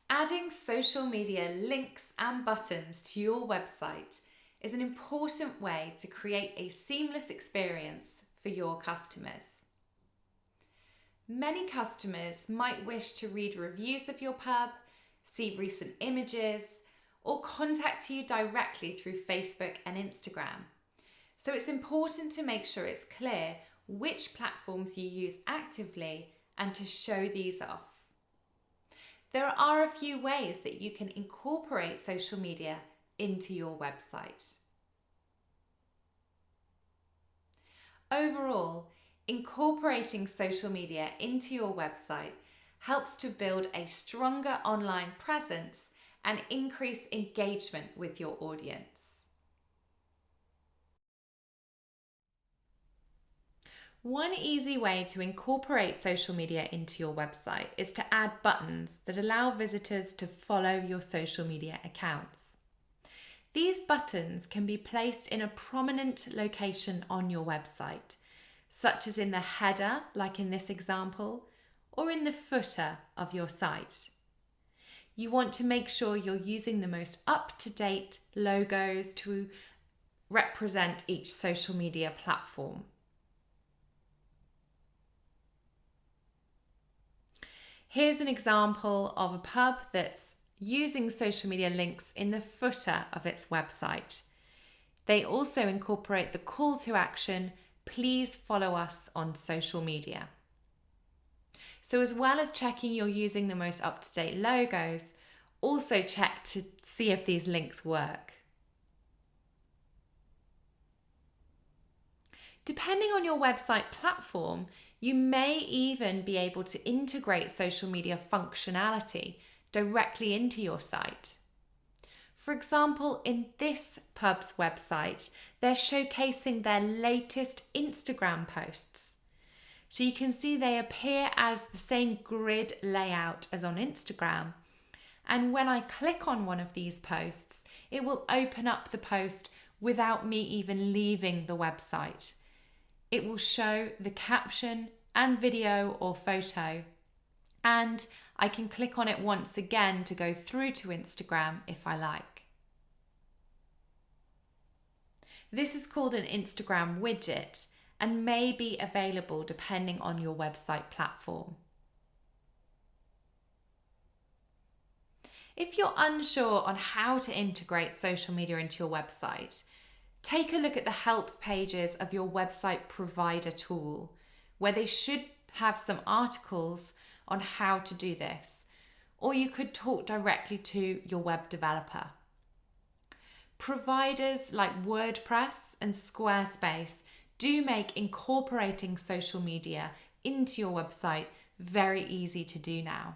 Adding social media links and buttons to your website is an important way to create a seamless experience for your customers. Many customers might wish to read reviews of your pub, see recent images, or contact you directly through Facebook and Instagram. So it's important to make sure it's clear which platforms you use actively and to show these off. There are a few ways that you can incorporate social media into your website. Overall, incorporating social media into your website helps to build a stronger online presence and increase engagement with your audience. One easy way to incorporate social media into your website is to add buttons that allow visitors to follow your social media accounts. These buttons can be placed in a prominent location on your website, such as in the header, like in this example, or in the footer of your site. You want to make sure you're using the most up-to-date logos to represent each social media platform. Here's an example of a pub that's using social media links in the footer of its website. They also incorporate the call to action, please follow us on social media. So as well as checking you're using the most up-to-date logos, also check to see if these links work. Depending on your website platform, you may even be able to integrate social media functionality directly into your site. For example, in this pub's website, they're showcasing their latest Instagram posts. So you can see they appear as the same grid layout as on Instagram. And when I click on one of these posts, it will open up the post without me even leaving the website. It will show the caption and video or photo, and I can click on it once again to go through to Instagram if I like. This is called an Instagram widget and may be available depending on your website platform. If you're unsure on how to integrate social media into your website, take a look at the help pages of your website provider tool, where they should have some articles on how to do this, or you could talk directly to your web developer. Providers like WordPress and Squarespace do make incorporating social media into your website very easy to do now.